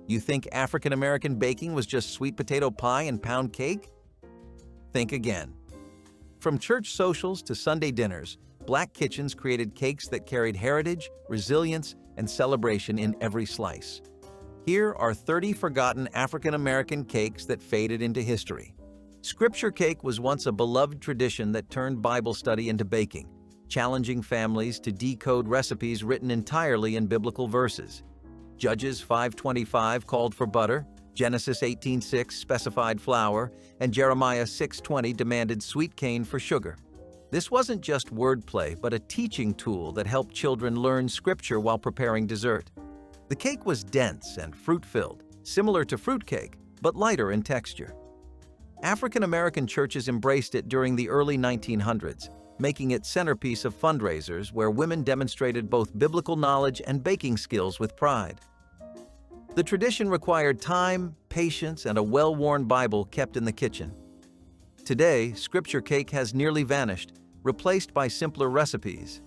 You think African American baking was just sweet potato pie and pound cake? Think again. From church socials to Sunday dinners, Black kitchens created cakes that carried heritage, resilience, and celebration in every slice. Here are 30 forgotten African American cakes that faded into history. Scripture cake was once a beloved tradition that turned Bible study into baking, challenging families to decode recipes written entirely in biblical verses. Judges 5:25 called for butter, Genesis 18:6 specified flour, and Jeremiah 6:20 demanded sweet cane for sugar. This wasn't just wordplay, but a teaching tool that helped children learn scripture while preparing dessert. The cake was dense and fruit-filled, similar to fruitcake, but lighter in texture. African American churches embraced it during the early 1900s, making it centerpiece of fundraisers where women demonstrated both biblical knowledge and baking skills with pride. The tradition required time, patience, and a well-worn Bible kept in the kitchen. Today, scripture cake has nearly vanished, replaced by simpler recipes.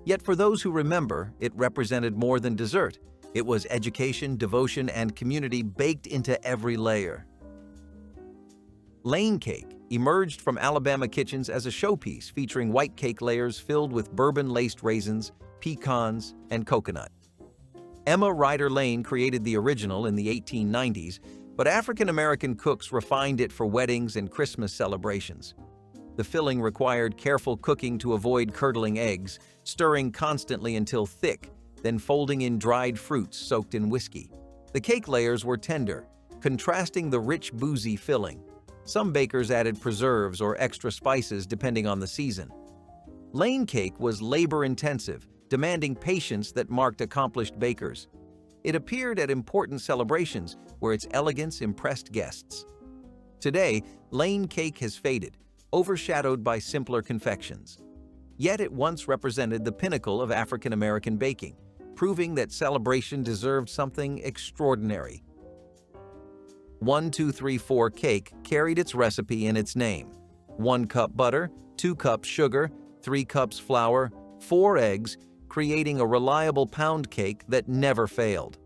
Yet for those who remember, it represented more than dessert. It was education, devotion, and community baked into every layer. Lane cake emerged from Alabama kitchens as a showpiece featuring white cake layers filled with bourbon-laced raisins, pecans, and coconut. Emma Ryder Lane created the original in the 1890s, but African-American cooks refined it for weddings and Christmas celebrations. The filling required careful cooking to avoid curdling eggs, stirring constantly until thick, then folding in dried fruits soaked in whiskey. The cake layers were tender, contrasting the rich, boozy filling. Some bakers added preserves or extra spices depending on the season. Lane cake was labor-intensive, demanding patience that marked accomplished bakers. It appeared at important celebrations where its elegance impressed guests. Today, Lane cake has faded, overshadowed by simpler confections. Yet it once represented the pinnacle of African American baking, proving that celebration deserved something extraordinary. 1 2 3 4 cake carried its recipe in its name. 1 cup butter, 2 cups sugar, 3 cups flour, 4 eggs, creating a reliable pound cake that never failed.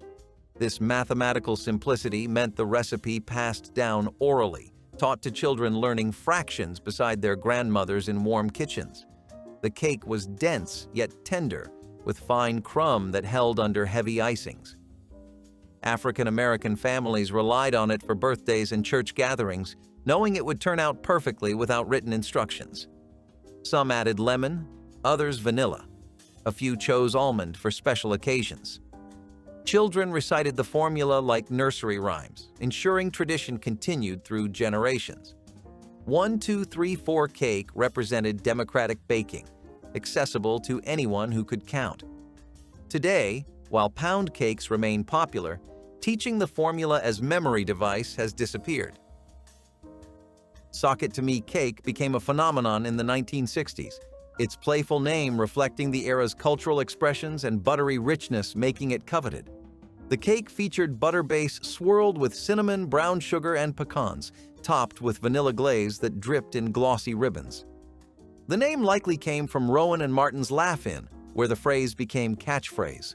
This mathematical simplicity meant the recipe passed down orally, taught to children learning fractions beside their grandmothers in warm kitchens. The cake was dense yet tender, with fine crumb that held under heavy icings. African American families relied on it for birthdays and church gatherings, knowing it would turn out perfectly without written instructions. Some added lemon, others vanilla. A few chose almond for special occasions. Children recited the formula like nursery rhymes, ensuring tradition continued through generations. 1 2 3 4 cake represented democratic baking, accessible to anyone who could count. Today, while pound cakes remain popular, teaching the formula as memory device has disappeared. Sock it to me cake became a phenomenon in the 1960s, its playful name reflecting the era's cultural expressions and buttery richness making it coveted. The cake featured butter base swirled with cinnamon, brown sugar, and pecans, topped with vanilla glaze that dripped in glossy ribbons. The name likely came from Rowan and Martin's Laugh-In, where the phrase became catchphrase.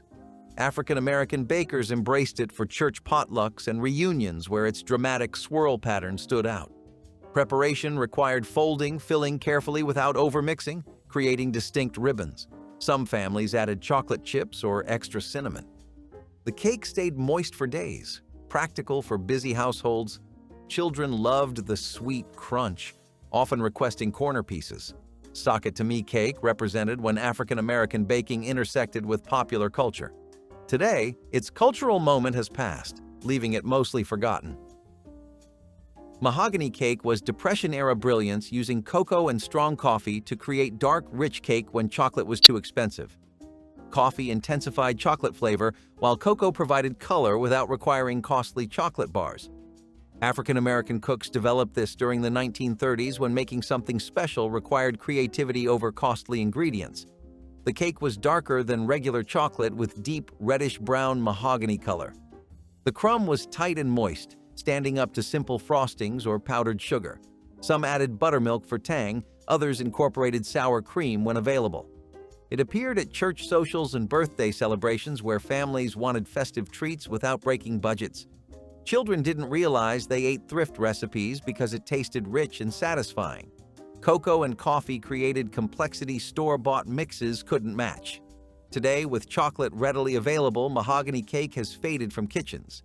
African American bakers embraced it for church potlucks and reunions where its dramatic swirl pattern stood out. Preparation required folding, filling carefully without overmixing, creating distinct ribbons. Some families added chocolate chips or extra cinnamon. The cake stayed moist for days, practical for busy households. Children loved the sweet crunch, often requesting corner pieces. Sock it to me cake represented when African American baking intersected with popular culture. Today, its cultural moment has passed, leaving it mostly forgotten. Mahogany cake was Depression-era brilliance using cocoa and strong coffee to create dark, rich cake when chocolate was too expensive. Coffee intensified chocolate flavor, while cocoa provided color without requiring costly chocolate bars. African American cooks developed this during the 1930s when making something special required creativity over costly ingredients. The cake was darker than regular chocolate with deep reddish-brown mahogany color. The crumb was tight and moist, standing up to simple frostings or powdered sugar. Some added buttermilk for tang, others incorporated sour cream when available. It appeared at church socials and birthday celebrations where families wanted festive treats without breaking budgets. Children didn't realize they ate thrift recipes because it tasted rich and satisfying. Cocoa and coffee created complexity store-bought mixes couldn't match. Today, with chocolate readily available, mahogany cake has faded from kitchens.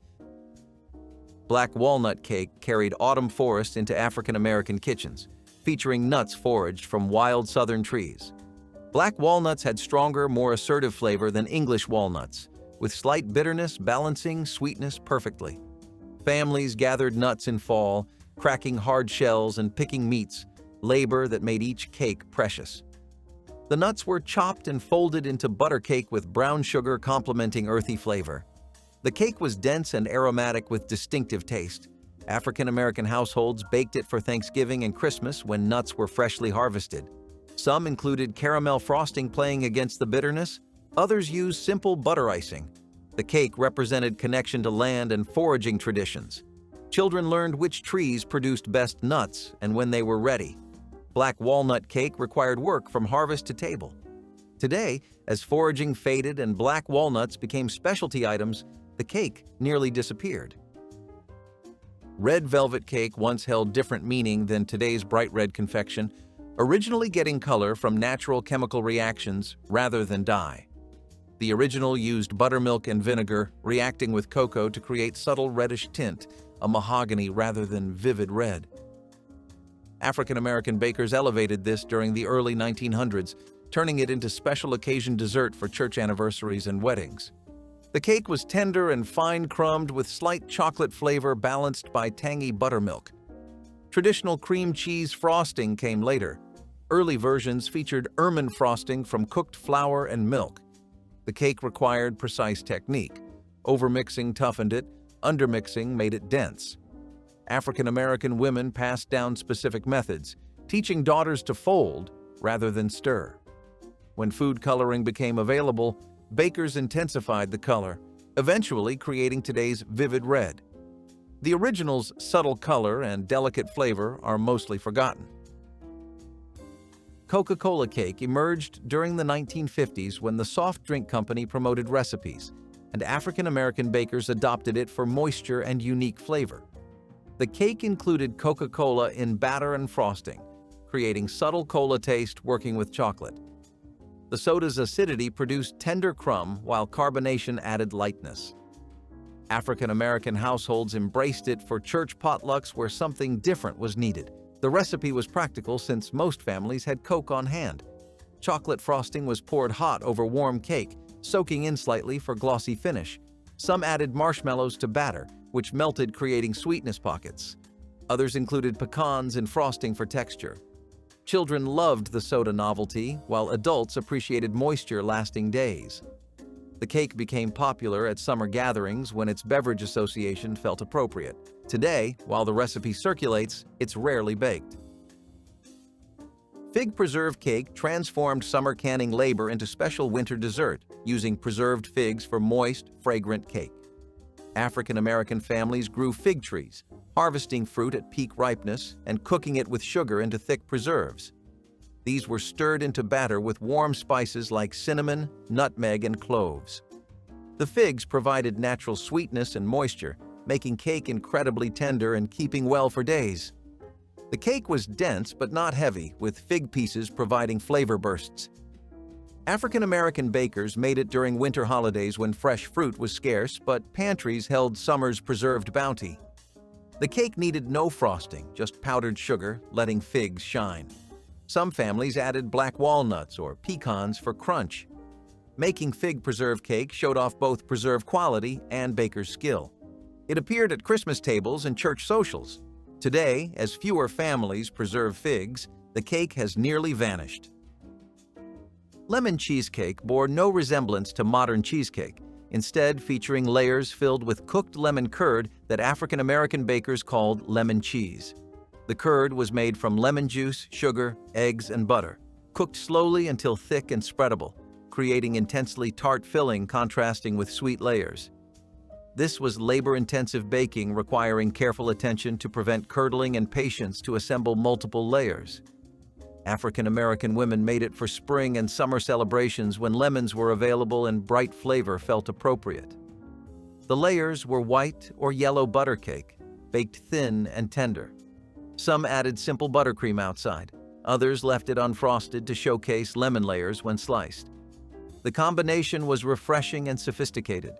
Black walnut cake carried autumn forest into African American kitchens, featuring nuts foraged from wild southern trees. Black walnuts had stronger, more assertive flavor than English walnuts, with slight bitterness balancing sweetness perfectly. Families gathered nuts in fall, cracking hard shells and picking meats, labor that made each cake precious. The nuts were chopped and folded into butter cake with brown sugar complementing earthy flavor. The cake was dense and aromatic with distinctive taste. African American households baked it for Thanksgiving and Christmas when nuts were freshly harvested. Some included caramel frosting playing against the bitterness, others used simple butter icing. The cake represented connection to land and foraging traditions. Children learned which trees produced best nuts and when they were ready. Black walnut cake required work from harvest to table. Today, as foraging faded and black walnuts became specialty items, the cake nearly disappeared. Red velvet cake once held different meaning than today's bright red confection, originally getting color from natural chemical reactions rather than dye. The original used buttermilk and vinegar, reacting with cocoa to create subtle reddish tint, a mahogany rather than vivid red. African American bakers elevated this during the early 1900s, turning it into special occasion dessert for church anniversaries and weddings. The cake was tender and fine-crumbed with slight chocolate flavor balanced by tangy buttermilk. Traditional cream cheese frosting came later. Early versions featured ermine frosting from cooked flour and milk. The cake required precise technique. Overmixing toughened it, undermixing made it dense. African American women passed down specific methods, teaching daughters to fold rather than stir. When food coloring became available, bakers intensified the color, eventually creating today's vivid red. The original's subtle color and delicate flavor are mostly forgotten. Coca-Cola cake emerged during the 1950s when the soft drink company promoted recipes, and African American bakers adopted it for moisture and unique flavor. The cake included Coca-Cola in batter and frosting, creating subtle cola taste working with chocolate. The soda's acidity produced tender crumb while carbonation added lightness. African American households embraced it for church potlucks where something different was needed. The recipe was practical since most families had Coke on hand. Chocolate frosting was poured hot over warm cake, soaking in slightly for glossy finish. Some added marshmallows to batter, which melted creating sweetness pockets. Others included pecans in frosting for texture. Children loved the soda novelty, while adults appreciated moisture lasting days. The cake became popular at summer gatherings when its beverage association felt appropriate. Today, while the recipe circulates, it's rarely baked. Fig preserve cake transformed summer canning labor into special winter dessert, using preserved figs for moist, fragrant cake. African American families grew fig trees, harvesting fruit at peak ripeness and cooking it with sugar into thick preserves. These were stirred into batter with warm spices like cinnamon, nutmeg, and cloves. The figs provided natural sweetness and moisture, making cake incredibly tender and keeping well for days. The cake was dense but not heavy, with fig pieces providing flavor bursts. African American bakers made it during winter holidays when fresh fruit was scarce, but pantries held summer's preserved bounty. The cake needed no frosting, just powdered sugar, letting figs shine. Some families added black walnuts or pecans for crunch. Making fig preserve cake showed off both preserve quality and baker's skill. It appeared at Christmas tables and church socials. Today, as fewer families preserve figs, the cake has nearly vanished. Lemon cheesecake bore no resemblance to modern cheesecake, instead featuring layers filled with cooked lemon curd that African American bakers called lemon cheese. The curd was made from lemon juice, sugar, eggs, and butter, cooked slowly until thick and spreadable, creating intensely tart filling contrasting with sweet layers. This was labor-intensive baking requiring careful attention to prevent curdling and patience to assemble multiple layers. African American women made it for spring and summer celebrations when lemons were available and bright flavor felt appropriate. The layers were white or yellow butter cake, baked thin and tender. Some added simple buttercream outside. Others left it unfrosted to showcase lemon layers when sliced. The combination was refreshing and sophisticated.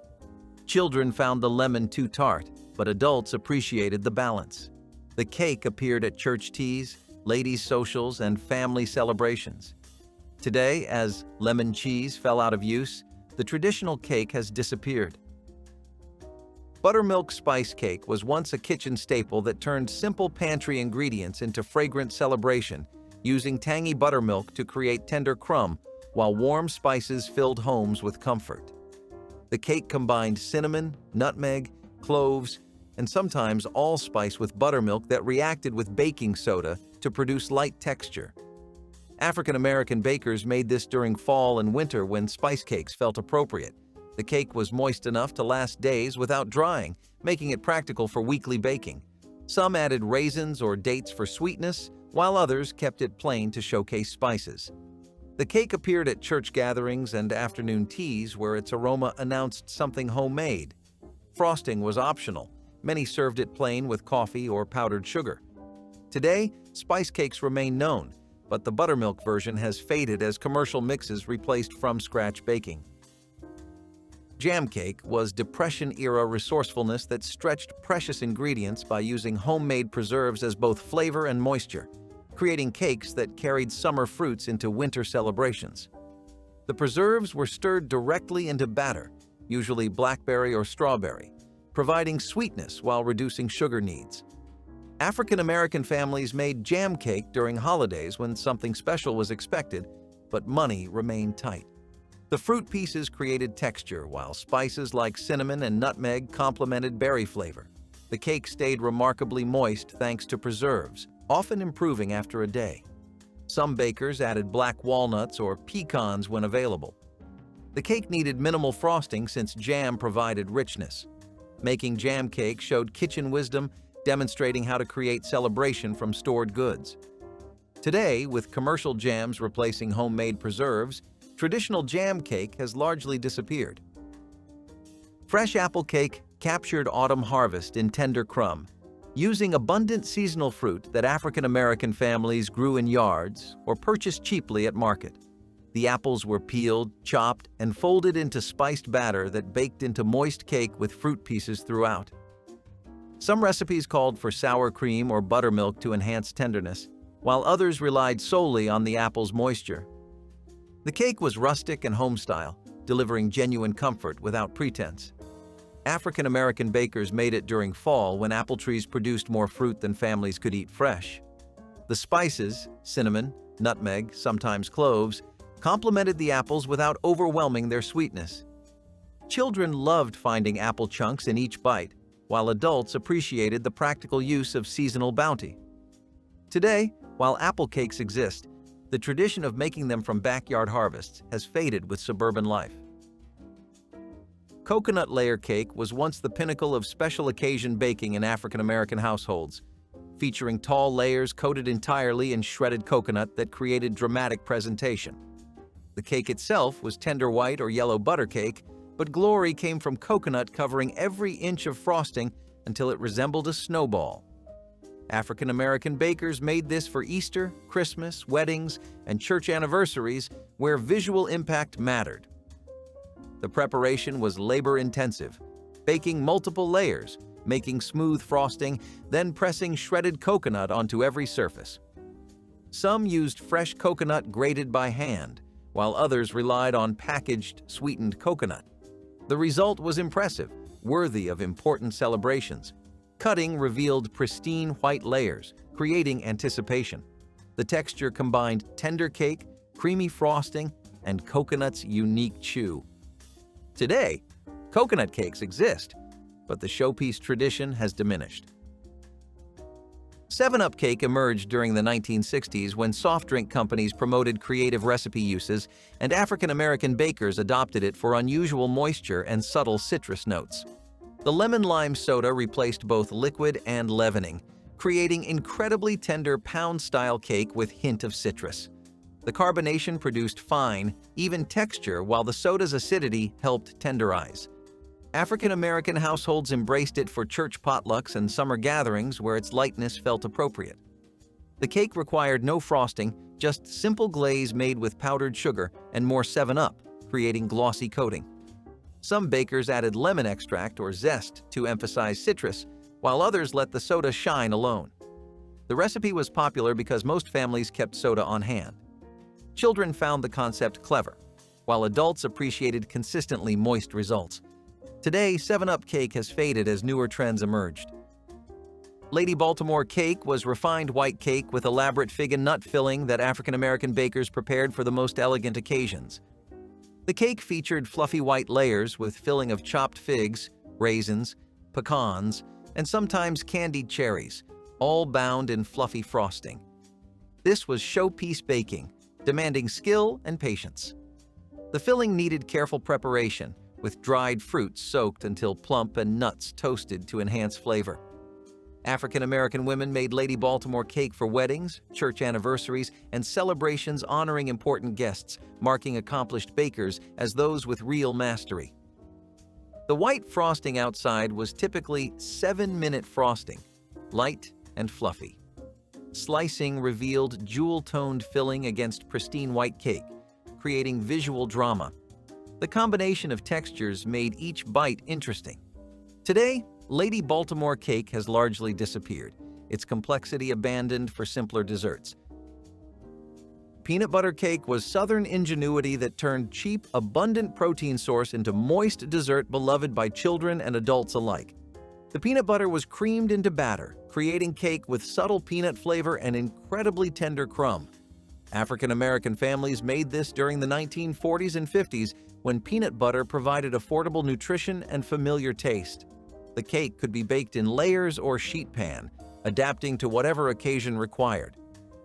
Children found the lemon too tart, but adults appreciated the balance. The cake appeared at church teas, ladies' socials, and family celebrations. Today, as lemon cheese fell out of use, the traditional cake has disappeared. Buttermilk spice cake was once a kitchen staple that turned simple pantry ingredients into fragrant celebration, using tangy buttermilk to create tender crumb, while warm spices filled homes with comfort. The cake combined cinnamon, nutmeg, cloves, and sometimes allspice with buttermilk that reacted with baking soda to produce light texture. African American bakers made this during fall and winter when spice cakes felt appropriate. The cake was moist enough to last days without drying, making it practical for weekly baking. Some added raisins or dates for sweetness, while others kept it plain to showcase spices. The cake appeared at church gatherings and afternoon teas where its aroma announced something homemade. Frosting was optional. Many served it plain with coffee or powdered sugar. Today, spice cakes remain known, but the buttermilk version has faded as commercial mixes replaced from-scratch baking. Jam cake was Depression-era resourcefulness that stretched precious ingredients by using homemade preserves as both flavor and moisture, creating cakes that carried summer fruits into winter celebrations. The preserves were stirred directly into batter, usually blackberry or strawberry, providing sweetness while reducing sugar needs. African American families made jam cake during holidays when something special was expected, but money remained tight. The fruit pieces created texture, while spices like cinnamon and nutmeg complemented berry flavor. The cake stayed remarkably moist thanks to preserves, often improving after a day. Some bakers added black walnuts or pecans when available. The cake needed minimal frosting since jam provided richness. Making jam cake showed kitchen wisdom, demonstrating how to create celebration from stored goods. Today, with commercial jams replacing homemade preserves, traditional jam cake has largely disappeared. Fresh apple cake captured autumn harvest in tender crumb, using abundant seasonal fruit that African American families grew in yards or purchased cheaply at market. The apples were peeled, chopped, and folded into spiced batter that baked into moist cake with fruit pieces throughout. Some recipes called for sour cream or buttermilk to enhance tenderness, while others relied solely on the apple's moisture. The cake was rustic and home-style, delivering genuine comfort without pretense. African American bakers made it during fall when apple trees produced more fruit than families could eat fresh. The spices, cinnamon, nutmeg, sometimes cloves, complemented the apples without overwhelming their sweetness. Children loved finding apple chunks in each bite, while adults appreciated the practical use of seasonal bounty. Today, while apple cakes exist, the tradition of making them from backyard harvests has faded with suburban life. Coconut layer cake was once the pinnacle of special occasion baking in African American households, featuring tall layers coated entirely in shredded coconut that created dramatic presentation. The cake itself was tender white or yellow butter cake, but glory came from coconut covering every inch of frosting until it resembled a snowball. African American bakers made this for Easter, Christmas, weddings, and church anniversaries where visual impact mattered. The preparation was labor-intensive, baking multiple layers, making smooth frosting, then pressing shredded coconut onto every surface. Some used fresh coconut grated by hand, while others relied on packaged, sweetened coconut. The result was impressive, worthy of important celebrations. Cutting revealed pristine white layers, creating anticipation. The texture combined tender cake, creamy frosting, and coconut's unique chew. Today, coconut cakes exist, but the Showpiece tradition has diminished. 7-Up cake emerged during the 1960s when soft drink companies promoted creative recipe uses, and African American bakers adopted it for unusual moisture and subtle citrus notes. The lemon-lime soda replaced both liquid and leavening, creating incredibly tender pound-style cake with hint of citrus. The carbonation produced fine, even texture, while the soda's acidity helped tenderize. African-American households embraced it for church potlucks and summer gatherings where its lightness felt appropriate. The cake required no frosting, just simple glaze made with powdered sugar and more 7-Up, creating glossy coating. Some bakers added lemon extract or zest to emphasize citrus, while others let the soda shine alone. The recipe was popular because most families kept soda on hand. Children found the concept clever, while adults appreciated consistently moist results. Today, 7-Up cake has faded as newer trends emerged. Lady Baltimore cake was refined white cake with elaborate fig and nut filling that African-American bakers prepared for the most elegant occasions. The cake featured fluffy white layers with filling of chopped figs, raisins, pecans, and sometimes candied cherries, all bound in fluffy frosting. This was showpiece baking, demanding skill and patience. The filling needed careful preparation, with dried fruits soaked until plump and nuts toasted to enhance flavor. African-American women made Lady Baltimore cake for weddings, church anniversaries, and celebrations honoring important guests, marking accomplished bakers as those with real mastery. The white frosting outside was typically 7-minute frosting, light and fluffy. Slicing revealed jewel-toned filling against pristine white cake, creating visual drama. The combination of textures made each bite interesting. Today, Lady Baltimore cake has largely disappeared, its complexity abandoned for simpler desserts. Peanut butter cake was Southern ingenuity that turned cheap, abundant protein source into moist dessert beloved by children and adults alike. The peanut butter was creamed into batter, creating cake with subtle peanut flavor and incredibly tender crumb. African-American families made this during the 1940s and 50s when peanut butter provided affordable nutrition and familiar taste. The cake could be baked in layers or sheet pan, adapting to whatever occasion required.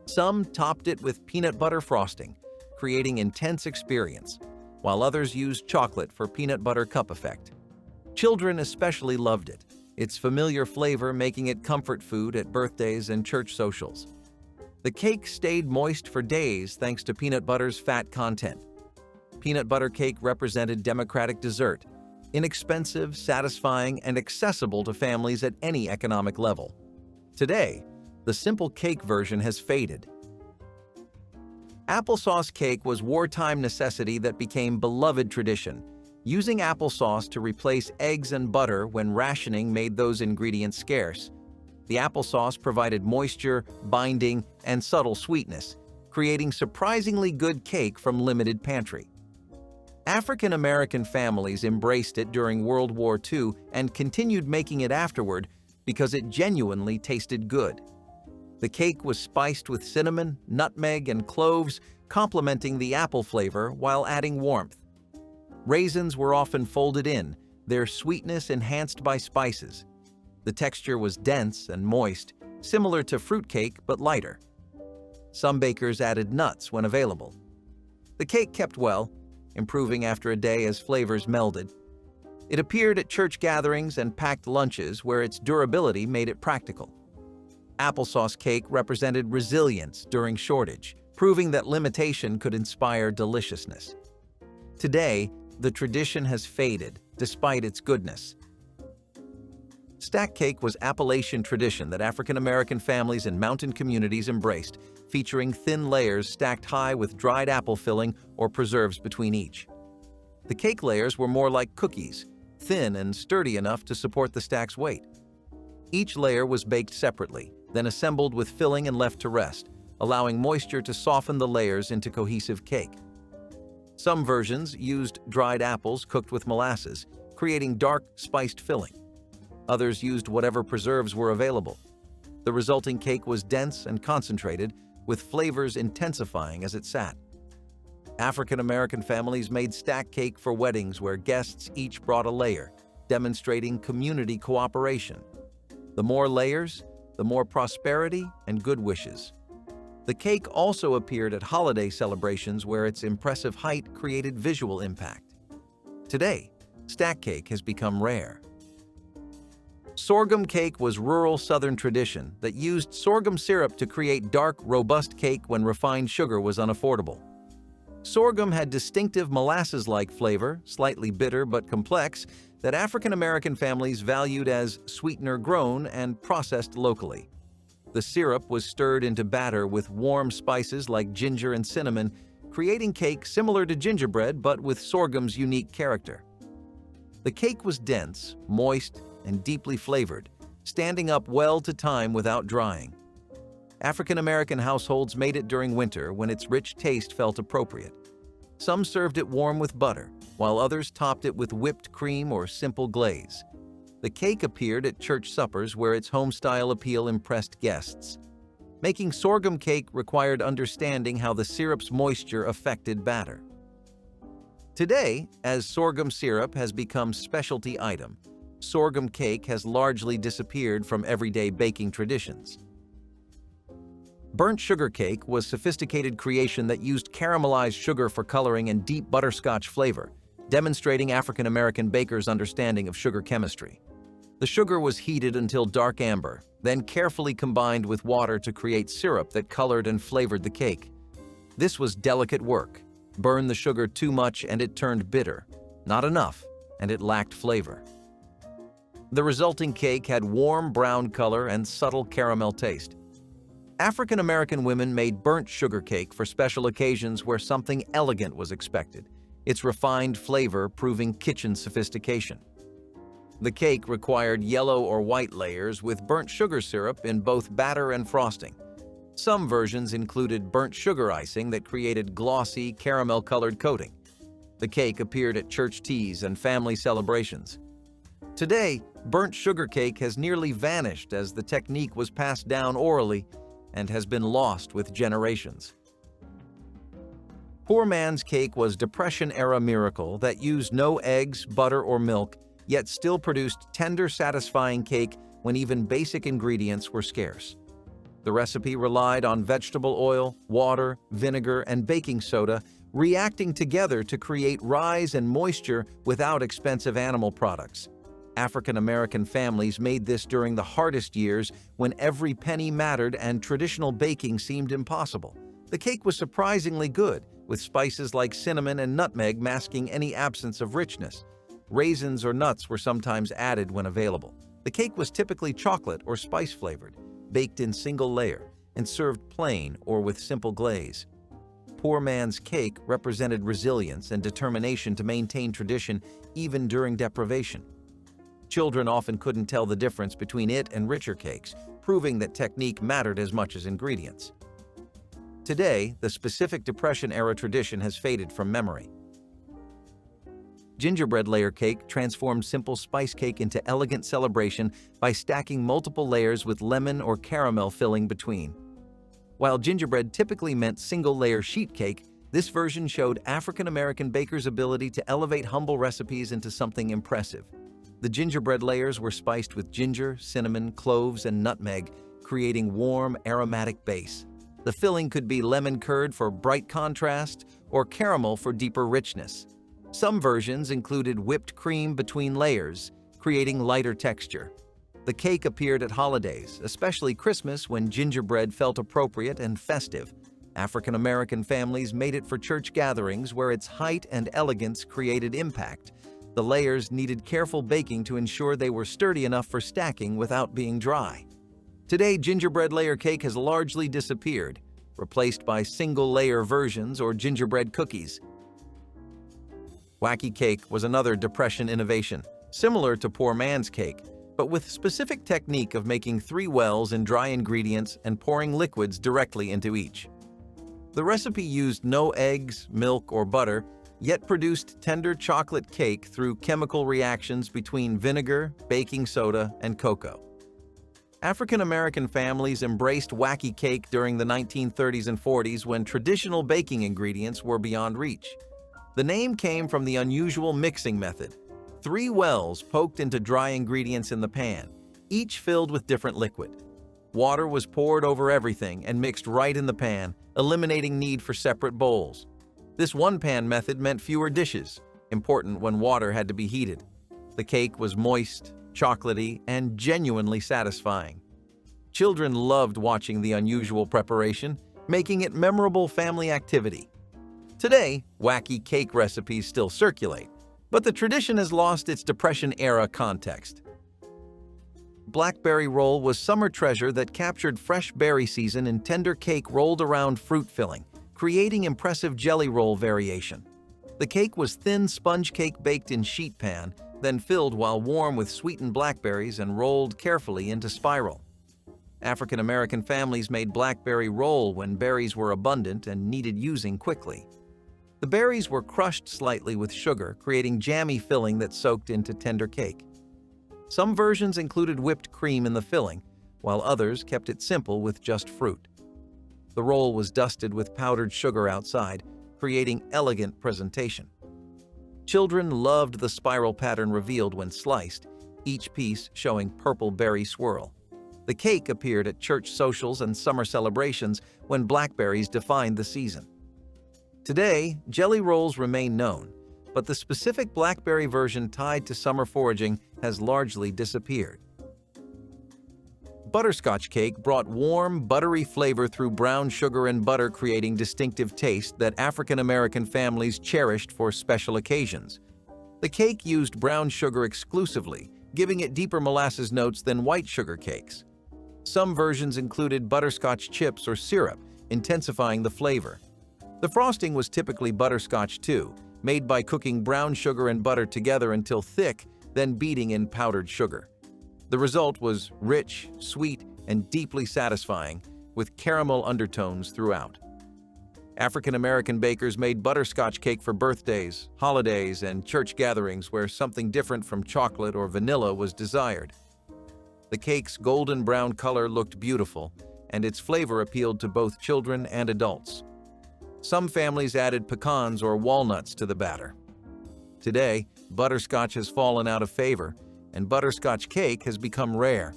Some topped it with peanut butter frosting, creating intense experience, while others used chocolate for peanut butter cup effect. Children especially loved it, its familiar flavor making it comfort food at birthdays and church socials. The cake stayed moist for days thanks to peanut butter's fat content. Peanut butter cake represented democratic dessert, inexpensive, satisfying, and accessible to families at any economic level. Today, the simple cake version has faded. Applesauce cake was wartime necessity that became beloved tradition, using applesauce to replace eggs and butter when rationing made those ingredients scarce. The applesauce provided moisture, binding, and subtle sweetness, creating surprisingly good cake from limited pantry. African-American families embraced it during World War II and continued making it afterward because it genuinely tasted good. The cake was spiced with cinnamon, nutmeg, and cloves, complementing the apple flavor while adding warmth. Raisins were often folded in, their sweetness enhanced by spices. The texture was dense and moist, similar to fruitcake but lighter. Some bakers added nuts when available. The cake kept well, improving after a day as flavors melded. It appeared at church gatherings and packed lunches where its durability made it practical. Applesauce cake represented resilience during shortage, proving that limitation could inspire deliciousness. Today, the tradition has faded, despite its goodness. Stack cake was Appalachian tradition that African-American families and mountain communities embraced, featuring thin layers stacked high with dried apple filling or preserves between each. The cake layers were more like cookies, thin and sturdy enough to support the stack's weight. Each layer was baked separately, then assembled with filling and left to rest, allowing moisture to soften the layers into cohesive cake. Some versions used dried apples cooked with molasses, creating dark, spiced filling. Others used whatever preserves were available. The resulting cake was dense and concentrated, with flavors intensifying as it sat. African-American families made stack cake for weddings where guests each brought a layer, demonstrating community cooperation. The more layers, the more prosperity and good wishes. The cake also appeared at holiday celebrations where its impressive height created visual impact. Today, stack cake has become rare. Sorghum cake was rural Southern tradition that used sorghum syrup to create dark, robust cake when refined sugar was unaffordable. Sorghum had distinctive molasses-like flavor, slightly bitter but complex, that African American families valued as sweetener grown and processed locally. The syrup was stirred into batter with warm spices like ginger and cinnamon, creating cake similar to gingerbread but with sorghum's unique character. The cake was dense, moist, and deeply flavored, standing up well to time without drying. African American households made it during winter when its rich taste felt appropriate. Some served it warm with butter, while others topped it with whipped cream or simple glaze. The cake appeared at church suppers where its home-style appeal impressed guests. Making sorghum cake required understanding how the syrup's moisture affected batter. Today, as sorghum syrup has become specialty item, sorghum cake has largely disappeared from everyday baking traditions. Burnt sugar cake was a sophisticated creation that used caramelized sugar for coloring and deep butterscotch flavor, demonstrating African American bakers' understanding of sugar chemistry. The sugar was heated until dark amber, then carefully combined with water to create syrup that colored and flavored the cake. This was delicate work. Burn the sugar too much and it turned bitter, not enough, and it lacked flavor. The resulting cake had warm brown color and subtle caramel taste. African American women made burnt sugar cake for special occasions where something elegant was expected, its refined flavor proving kitchen sophistication. The cake required yellow or white layers with burnt sugar syrup in both batter and frosting. Some versions included burnt sugar icing that created glossy, caramel-colored coating. The cake appeared at church teas and family celebrations. Today, burnt sugar cake has nearly vanished as the technique was passed down orally and has been lost with generations. Poor man's cake was Depression-era miracle that used no eggs, butter, or milk, yet still produced tender, satisfying cake when even basic ingredients were scarce. The recipe relied on vegetable oil, water, vinegar, and baking soda reacting together to create rise and moisture without expensive animal products. African American families made this during the hardest years when every penny mattered and traditional baking seemed impossible. The cake was surprisingly good, with spices like cinnamon and nutmeg masking any absence of richness. Raisins or nuts were sometimes added when available. The cake was typically chocolate or spice-flavored, baked in single layer, and served plain or with simple glaze. Poor man's cake represented resilience and determination to maintain tradition even during deprivation. Children often couldn't tell the difference between it and richer cakes, proving that technique mattered as much as ingredients. Today, the specific Depression-era tradition has faded from memory. Gingerbread layer cake transformed simple spice cake into elegant celebration by stacking multiple layers with lemon or caramel filling between. While gingerbread typically meant single-layer sheet cake, this version showed African American bakers' ability to elevate humble recipes into something impressive. The gingerbread layers were spiced with ginger, cinnamon, cloves, and nutmeg, creating warm, aromatic base. The filling could be lemon curd for bright contrast or caramel for deeper richness. Some versions included whipped cream between layers, creating lighter texture. The cake appeared at holidays, especially Christmas, when gingerbread felt appropriate and festive. African American families made it for church gatherings where its height and elegance created impact. The layers needed careful baking to ensure they were sturdy enough for stacking without being dry. Today, gingerbread layer cake has largely disappeared, replaced by single-layer versions or gingerbread cookies. Wacky cake was another Depression innovation, similar to poor man's cake, but with specific technique of making 3 wells in dry ingredients and pouring liquids directly into each. The recipe used no eggs, milk, or butter, yet produced tender chocolate cake through chemical reactions between vinegar, baking soda, and cocoa. African American families embraced wacky cake during the 1930s and 40s when traditional baking ingredients were beyond reach. The name came from the unusual mixing method. 3 wells poked into dry ingredients in the pan, each filled with different liquid. Water was poured over everything and mixed right in the pan, eliminating need for separate bowls. This one-pan method meant fewer dishes, important when water had to be heated. The cake was moist, chocolatey, and genuinely satisfying. Children loved watching the unusual preparation, making it memorable family activity. Today, wacky cake recipes still circulate, but the tradition has lost its Depression-era context. Blackberry roll was summer treasure that captured fresh berry season in tender cake rolled around fruit filling, creating impressive jelly roll variation. The cake was thin sponge cake baked in sheet pan, then filled while warm with sweetened blackberries and rolled carefully into spiral. African American families made blackberry roll when berries were abundant and needed using quickly. The berries were crushed slightly with sugar, creating jammy filling that soaked into tender cake. Some versions included whipped cream in the filling, while others kept it simple with just fruit. The roll was dusted with powdered sugar outside, creating elegant presentation. Children loved the spiral pattern revealed when sliced, each piece showing purple berry swirl. The cake appeared at church socials and summer celebrations when blackberries defined the season. Today, jelly rolls remain known, but the specific blackberry version tied to summer foraging has largely disappeared. Butterscotch cake brought warm, buttery flavor through brown sugar and butter, creating distinctive taste that African American families cherished for special occasions. The cake used brown sugar exclusively, giving it deeper molasses notes than white sugar cakes. Some versions included butterscotch chips or syrup, intensifying the flavor. The frosting was typically butterscotch too, made by cooking brown sugar and butter together until thick, then beating in powdered sugar. The result was rich, sweet, and deeply satisfying, with caramel undertones throughout. African American bakers made butterscotch cake for birthdays, holidays, and church gatherings where something different from chocolate or vanilla was desired. The cake's golden brown color looked beautiful, and its flavor appealed to both children and adults. Some families added pecans or walnuts to the batter. Today, butterscotch has fallen out of favor, and butterscotch cake has become rare.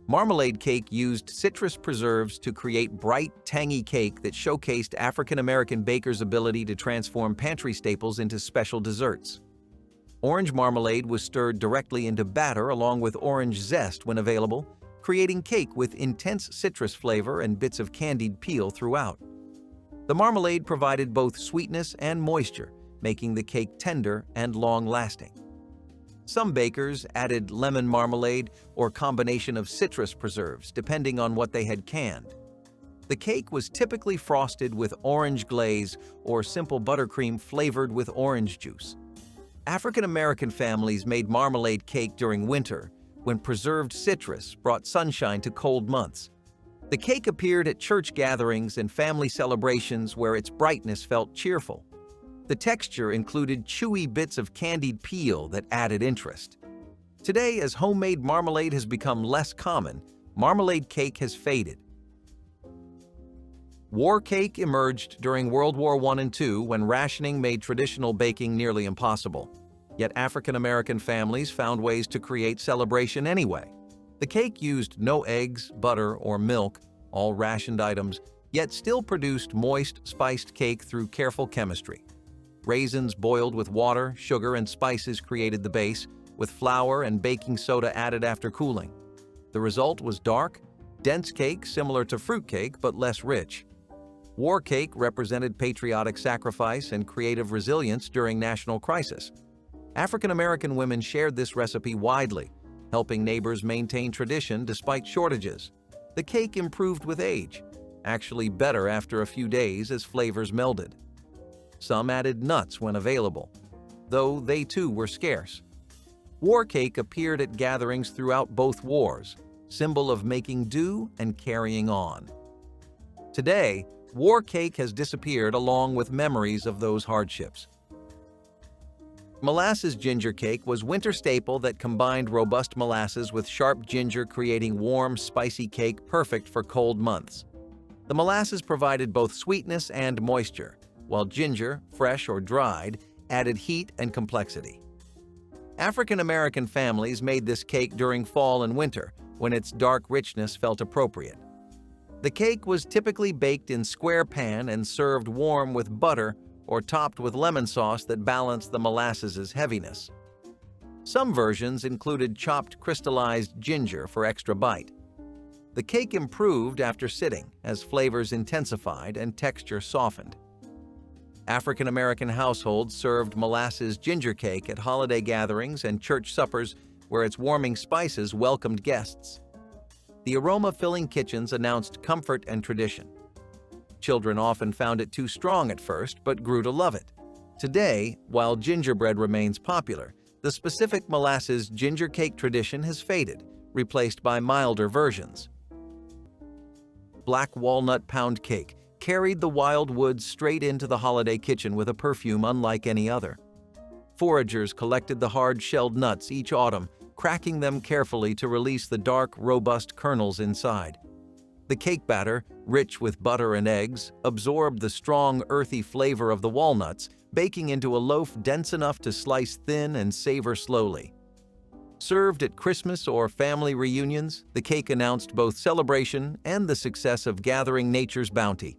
Marmalade cake used citrus preserves to create bright, tangy cake that showcased African American bakers' ability to transform pantry staples into special desserts. Orange marmalade was stirred directly into batter along with orange zest when available, creating cake with intense citrus flavor and bits of candied peel throughout. The marmalade provided both sweetness and moisture, making the cake tender and long-lasting. Some bakers added lemon marmalade or combination of citrus preserves, depending on what they had canned. The cake was typically frosted with orange glaze or simple buttercream flavored with orange juice. African American families made marmalade cake during winter, when preserved citrus brought sunshine to cold months. The cake appeared at church gatherings and family celebrations where its brightness felt cheerful. The texture included chewy bits of candied peel that added interest. Today, as homemade marmalade has become less common, marmalade cake has faded. War cake emerged during World War I and II when rationing made traditional baking nearly impossible. Yet African American families found ways to create celebration anyway. The cake used no eggs, butter, or milk, all rationed items, yet still produced moist, spiced cake through careful chemistry. Raisins boiled with water, sugar, and spices created the base, with flour and baking soda added after cooling. The result was dark, dense cake similar to fruit cake but less rich. War cake represented patriotic sacrifice and creative resilience during national crisis. African American women shared this recipe widely, helping neighbors maintain tradition despite shortages. The cake improved with age, actually better after a few days as flavors melded. Some added nuts when available, though they too were scarce. War cake appeared at gatherings throughout both wars, symbol of making do and carrying on. Today, war cake has disappeared along with memories of those hardships. Molasses ginger cake was winter staple that combined robust molasses with sharp ginger, creating warm, spicy cake perfect for cold months. The molasses provided both sweetness and moisture, while ginger, fresh or dried, added heat and complexity. African American families made this cake during fall and winter, when its dark richness felt appropriate. The cake was typically baked in square pan and served warm with butter or topped with lemon sauce that balanced the molasses' heaviness. Some versions included chopped crystallized ginger for extra bite. The cake improved after sitting as flavors intensified and texture softened. African American households served molasses ginger cake at holiday gatherings and church suppers where its warming spices welcomed guests. The aroma-filling kitchens announced comfort and tradition. Children often found it too strong at first, but grew to love it. Today, while gingerbread remains popular, the specific molasses ginger cake tradition has faded, replaced by milder versions. Black walnut pound cake carried the wild woods straight into the holiday kitchen with a perfume unlike any other. Foragers collected the hard-shelled nuts each autumn, cracking them carefully to release the dark, robust kernels inside. The cake batter, rich with butter and eggs, absorbed the strong, earthy flavor of the walnuts, baking into a loaf dense enough to slice thin and savor slowly. Served at Christmas or family reunions, the cake announced both celebration and the success of gathering nature's bounty.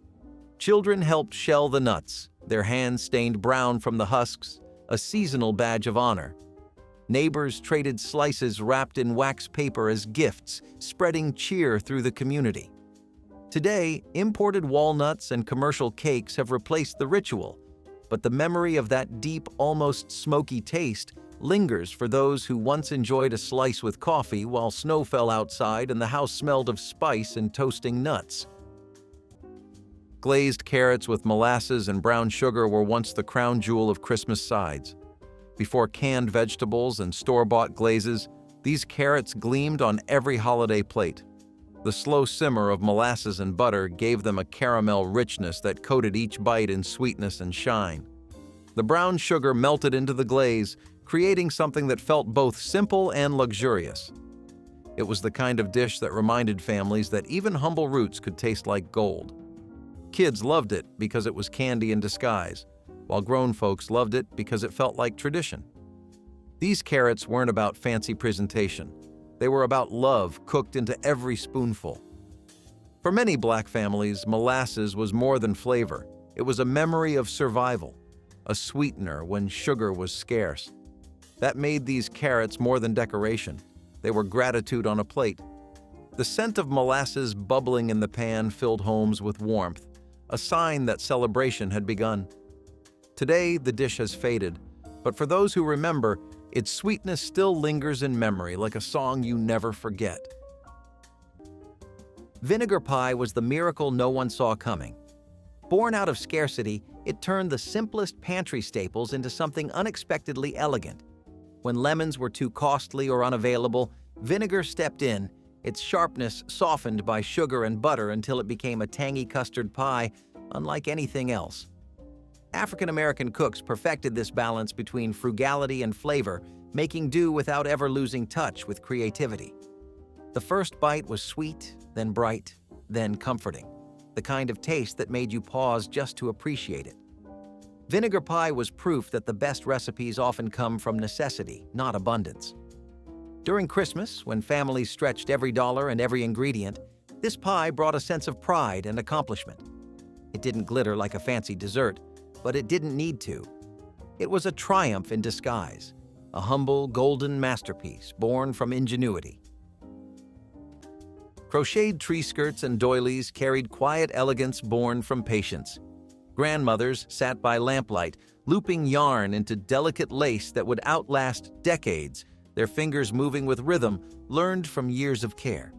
Children helped shell the nuts, their hands stained brown from the husks, a seasonal badge of honor. Neighbors traded slices wrapped in wax paper as gifts, spreading cheer through the community. Today, imported walnuts and commercial cakes have replaced the ritual, but the memory of that deep, almost smoky taste lingers for those who once enjoyed a slice with coffee while snow fell outside and the house smelled of spice and toasting nuts. Glazed carrots with molasses and brown sugar were once the crown jewel of Christmas sides. Before canned vegetables and store-bought glazes, these carrots gleamed on every holiday plate. The slow simmer of molasses and butter gave them a caramel richness that coated each bite in sweetness and shine. The brown sugar melted into the glaze, creating something that felt both simple and luxurious. It was the kind of dish that reminded families that even humble roots could taste like gold. Kids loved it because it was candy in disguise, while grown folks loved it because it felt like tradition. These carrots weren't about fancy presentation. They were about love cooked into every spoonful. For many Black families, molasses was more than flavor. It was a memory of survival, a sweetener when sugar was scarce. That made these carrots more than decoration. They were gratitude on a plate. The scent of molasses bubbling in the pan filled homes with warmth, a sign that celebration had begun. Today, the dish has faded, but for those who remember, its sweetness still lingers in memory like a song you never forget. Vinegar pie was the miracle no one saw coming. Born out of scarcity, it turned the simplest pantry staples into something unexpectedly elegant. When lemons were too costly or unavailable, vinegar stepped in, its sharpness softened by sugar and butter until it became a tangy custard pie, unlike anything else. African American cooks perfected this balance between frugality and flavor, making do without ever losing touch with creativity. The first bite was sweet, then bright, then comforting, the kind of taste that made you pause just to appreciate it. Vinegar pie was proof that the best recipes often come from necessity, not abundance. During Christmas, when families stretched every dollar and every ingredient, this pie brought a sense of pride and accomplishment. It didn't glitter like a fancy dessert, but it didn't need to. It was a triumph in disguise, a humble, golden masterpiece born from ingenuity. Crocheted tree skirts and doilies carried quiet elegance born from patience. Grandmothers sat by lamplight, looping yarn into delicate lace that would outlast decades, their fingers moving with rhythm learned from years of care.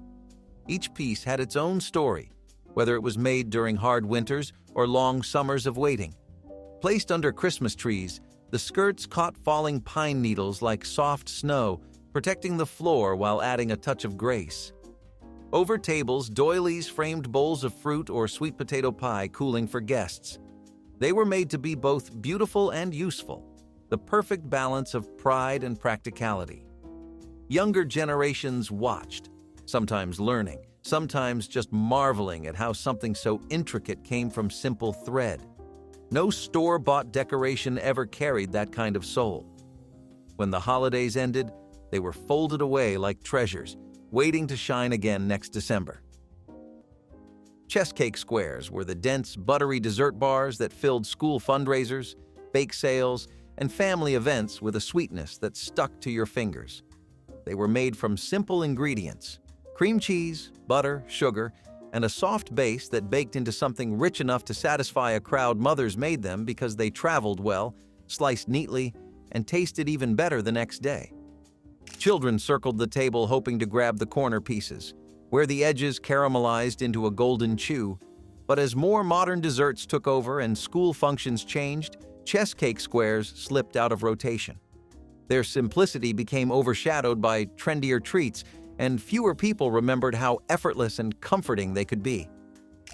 Each piece had its own story, whether it was made during hard winters or long summers of waiting. Placed under Christmas trees, the skirts caught falling pine needles like soft snow, protecting the floor while adding a touch of grace. Over tables, doilies framed bowls of fruit or sweet potato pie cooling for guests. They were made to be both beautiful and useful, the perfect balance of pride and practicality. Younger generations watched, sometimes learning, sometimes just marveling at how something so intricate came from simple thread. No store-bought decoration ever carried that kind of soul. When the holidays ended, they were folded away like treasures, waiting to shine again next December. Chess cake squares were the dense, buttery dessert bars that filled school fundraisers, bake sales, and family events with a sweetness that stuck to your fingers. They were made from simple ingredients: cream cheese, butter, sugar, and a soft base that baked into something rich enough to satisfy a crowd. Mothers made them because they traveled well, sliced neatly, and tasted even better the next day. Children circled the table hoping to grab the corner pieces, where the edges caramelized into a golden chew. But as more modern desserts took over and school functions changed, chess cake squares slipped out of rotation. Their simplicity became overshadowed by trendier treats, and fewer people remembered how effortless and comforting they could be.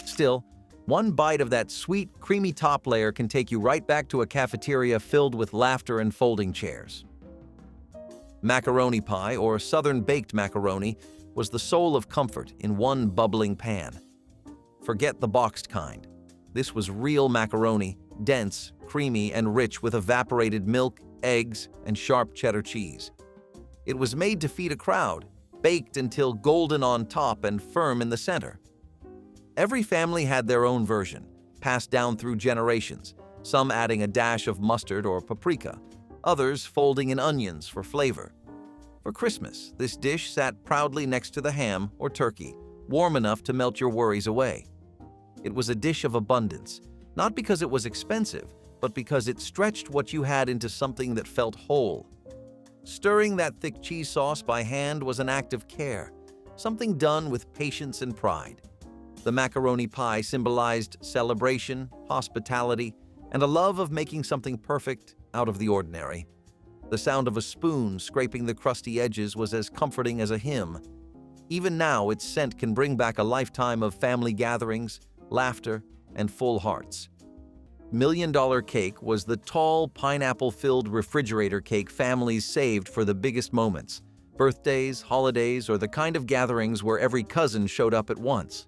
Still, one bite of that sweet, creamy top layer can take you right back to a cafeteria filled with laughter and folding chairs. Macaroni pie, or Southern baked macaroni, was the soul of comfort in one bubbling pan. Forget the boxed kind. This was real macaroni, dense, creamy, and rich with evaporated milk, eggs, and sharp cheddar cheese. It was made to feed a crowd, baked until golden on top and firm in the center. Every family had their own version, passed down through generations, some adding a dash of mustard or paprika, others folding in onions for flavor. For Christmas, this dish sat proudly next to the ham or turkey, warm enough to melt your worries away. It was a dish of abundance, not because it was expensive, but because it stretched what you had into something that felt whole. Stirring that thick cheese sauce by hand was an act of care, something done with patience and pride. The macaroni pie symbolized celebration, hospitality, and a love of making something perfect out of the ordinary. The sound of a spoon scraping the crusty edges was as comforting as a hymn. Even now, its scent can bring back a lifetime of family gatherings, laughter, and full hearts. $1,000,000 Cake was the tall, pineapple-filled refrigerator cake families saved for the biggest moments: birthdays, holidays, or the kind of gatherings where every cousin showed up at once.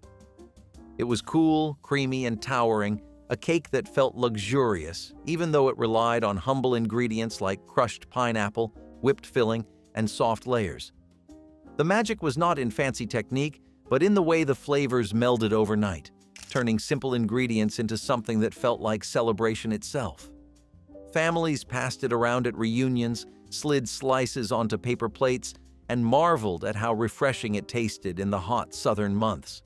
It was cool, creamy, and towering, a cake that felt luxurious, even though it relied on humble ingredients like crushed pineapple, whipped filling, and soft layers. The magic was not in fancy technique, but in the way the flavors melded overnight, turning simple ingredients into something that felt like celebration itself. Families passed it around at reunions, slid slices onto paper plates, and marveled at how refreshing it tasted in the hot southern months.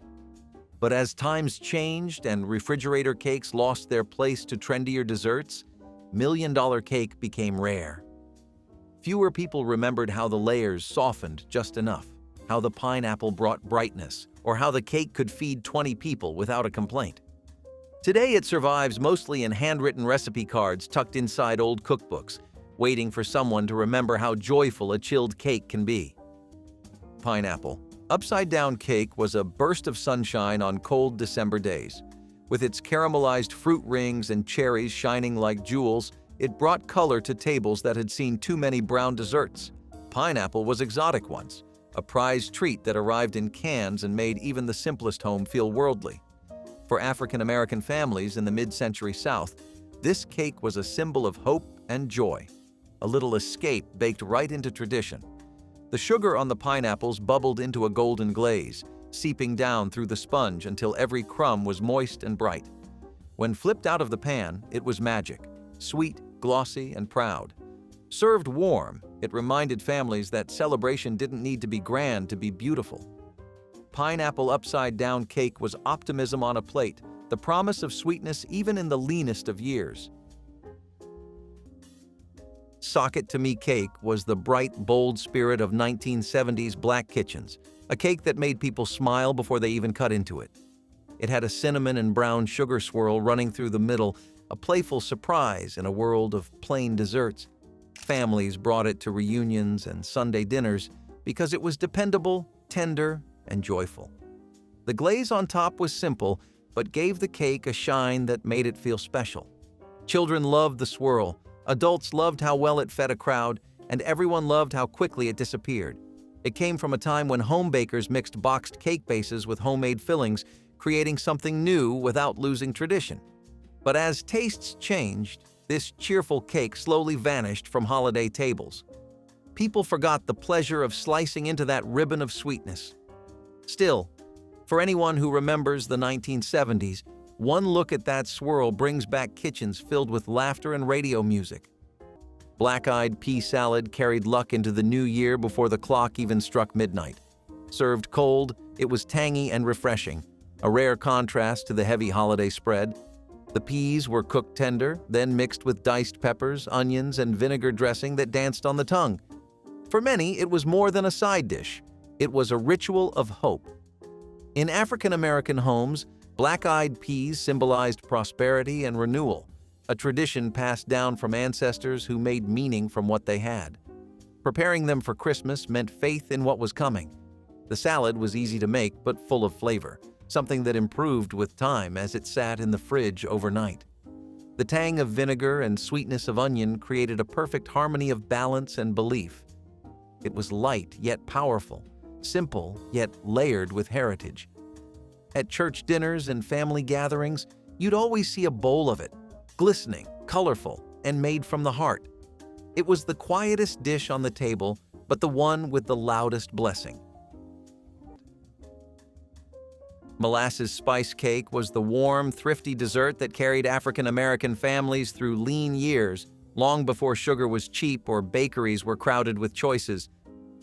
But as times changed and refrigerator cakes lost their place to trendier desserts, $1,000,000 Cake became rare. Fewer people remembered how the layers softened just enough, how the pineapple brought brightness, or how the cake could feed 20 people without a complaint. Today it survives mostly in handwritten recipe cards tucked inside old cookbooks, waiting for someone to remember how joyful a chilled cake can be. Pineapple. Upside-down cake was a burst of sunshine on cold December days. With its caramelized fruit rings and cherries shining like jewels, it brought color to tables that had seen too many brown desserts. Pineapple was exotic once, a prized treat that arrived in cans and made even the simplest home feel worldly. For African-American families in the mid-century South, this cake was a symbol of hope and joy, a little escape baked right into tradition. The sugar on the pineapples bubbled into a golden glaze, seeping down through the sponge until every crumb was moist and bright. When flipped out of the pan, it was magic, sweet, glossy, and proud. Served warm, it reminded families that celebration didn't need to be grand to be beautiful. Pineapple upside-down cake was optimism on a plate, the promise of sweetness even in the leanest of years. Sock It to Me cake was the bright, bold spirit of 1970s black kitchens, a cake that made people smile before they even cut into it. It had a cinnamon and brown sugar swirl running through the middle, a playful surprise in a world of plain desserts. Families brought it to reunions and Sunday dinners because it was dependable, tender, and joyful. The glaze on top was simple, but gave the cake a shine that made it feel special. Children loved the swirl, adults loved how well it fed a crowd, and everyone loved how quickly it disappeared. It came from a time when home bakers mixed boxed cake bases with homemade fillings, creating something new without losing tradition. But as tastes changed, this cheerful cake slowly vanished from holiday tables. People forgot the pleasure of slicing into that ribbon of sweetness. Still, for anyone who remembers the 1970s, one look at that swirl brings back kitchens filled with laughter and radio music. Black-eyed pea salad carried luck into the new year before the clock even struck midnight. Served cold, it was tangy and refreshing, a rare contrast to the heavy holiday spread. The peas were cooked tender, then mixed with diced peppers, onions, and vinegar dressing that danced on the tongue. For many, it was more than a side dish. It was a ritual of hope. In African American homes, black-eyed peas symbolized prosperity and renewal, a tradition passed down from ancestors who made meaning from what they had. Preparing them for Christmas meant faith in what was coming. The salad was easy to make but full of flavor, something that improved with time as it sat in the fridge overnight. The tang of vinegar and sweetness of onion created a perfect harmony of balance and belief. It was light yet powerful, simple yet layered with heritage. At church dinners and family gatherings, you'd always see a bowl of it, glistening, colorful, and made from the heart. It was the quietest dish on the table, but the one with the loudest blessing. Molasses spice cake was the warm, thrifty dessert that carried African American families through lean years, long before sugar was cheap or bakeries were crowded with choices.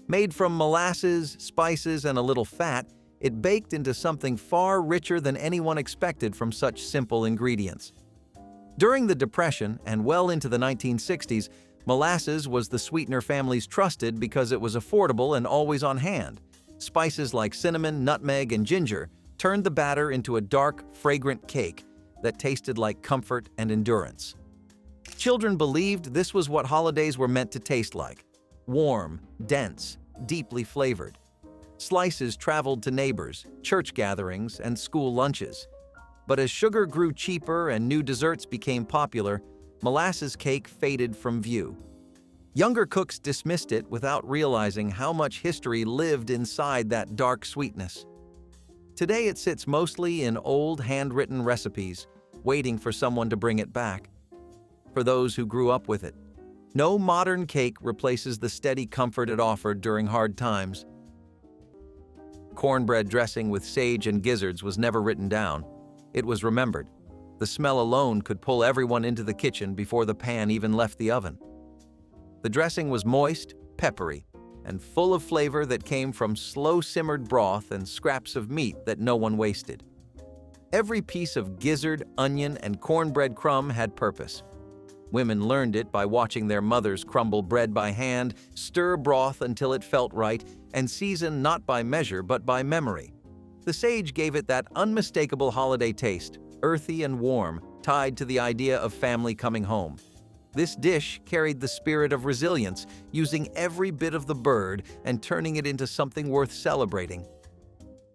Made from molasses, spices, and a little fat, it baked into something far richer than anyone expected from such simple ingredients. During the Depression and well into the 1960s, molasses was the sweetener families trusted because it was affordable and always on hand. Spices like cinnamon, nutmeg, and ginger turned the batter into a dark, fragrant cake that tasted like comfort and endurance. Children believed this was what holidays were meant to taste like: warm, dense, deeply flavored. Slices traveled to neighbors, church gatherings, and school lunches. But as sugar grew cheaper and new desserts became popular, molasses cake faded from view. Younger cooks dismissed it without realizing how much history lived inside that dark sweetness. Today it sits mostly in old handwritten recipes, waiting for someone to bring it back. For those who grew up with it, no modern cake replaces the steady comfort it offered during hard times. Cornbread dressing with sage and gizzards was never written down. It was remembered. The smell alone could pull everyone into the kitchen before the pan even left the oven. The dressing was moist, peppery, and full of flavor that came from slow-simmered broth and scraps of meat that no one wasted. Every piece of gizzard, onion, and cornbread crumb had purpose. Women learned it by watching their mothers crumble bread by hand, stir broth until it felt right, and season not by measure but by memory. The sage gave it that unmistakable holiday taste, earthy and warm, tied to the idea of family coming home. This dish carried the spirit of resilience, using every bit of the bird and turning it into something worth celebrating.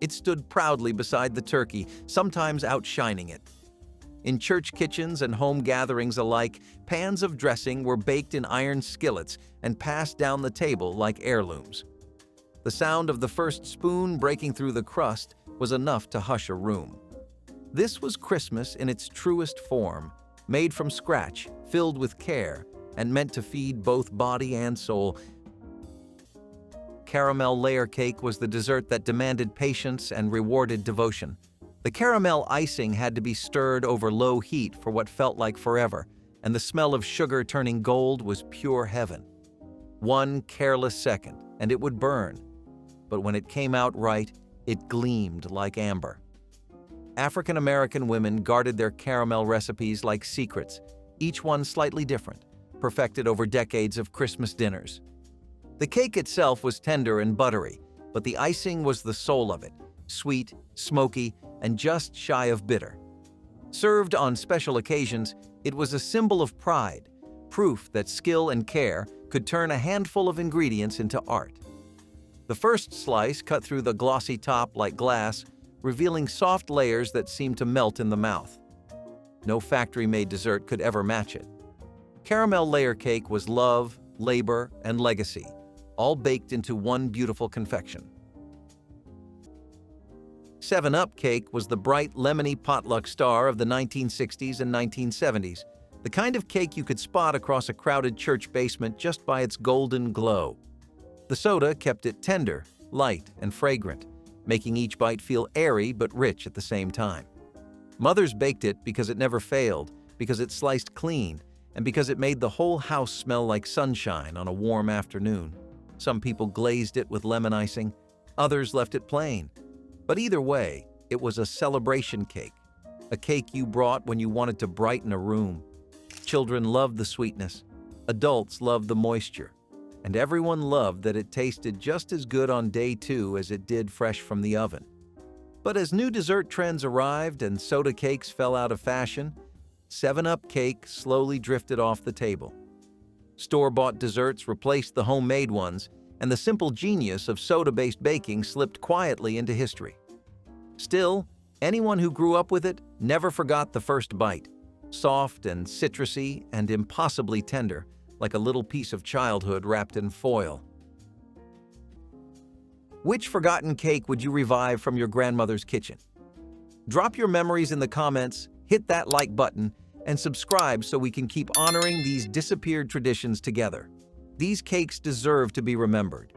It stood proudly beside the turkey, sometimes outshining it. In church kitchens and home gatherings alike, pans of dressing were baked in iron skillets and passed down the table like heirlooms. The sound of the first spoon breaking through the crust was enough to hush a room. This was Christmas in its truest form, made from scratch, filled with care, and meant to feed both body and soul. Caramel layer cake was the dessert that demanded patience and rewarded devotion. The caramel icing had to be stirred over low heat for what felt like forever, and the smell of sugar turning gold was pure heaven. One careless second, and it would burn. But when it came out right, it gleamed like amber. African American women guarded their caramel recipes like secrets, each one slightly different, perfected over decades of Christmas dinners. The cake itself was tender and buttery, but the icing was the soul of it, sweet, smoky, and just shy of bitter. Served on special occasions, it was a symbol of pride, proof that skill and care could turn a handful of ingredients into art. The first slice cut through the glossy top like glass, revealing soft layers that seemed to melt in the mouth. No factory-made dessert could ever match it. Caramel layer cake was love, labor, and legacy, all baked into one beautiful confection. 7-Up cake was the bright, lemony potluck star of the 1960s and 1970s, the kind of cake you could spot across a crowded church basement just by its golden glow. The soda kept it tender, light, and fragrant, making each bite feel airy but rich at the same time. Mothers baked it because it never failed, because it sliced clean, and because it made the whole house smell like sunshine on a warm afternoon. Some people glazed it with lemon icing, others left it plain. But either way, it was a celebration cake, a cake you brought when you wanted to brighten a room. Children loved the sweetness, adults loved the moisture, and everyone loved that it tasted just as good on day 2 as it did fresh from the oven. But as new dessert trends arrived and soda cakes fell out of fashion, 7-Up cake slowly drifted off the table. Store-bought desserts replaced the homemade ones, and the simple genius of soda-based baking slipped quietly into history. Still, anyone who grew up with it never forgot the first bite, soft and citrusy and impossibly tender, like a little piece of childhood wrapped in foil. Which forgotten cake would you revive from your grandmother's kitchen? Drop your memories in the comments, hit that like button, and subscribe so we can keep honoring these disappeared traditions together. These cakes deserve to be remembered.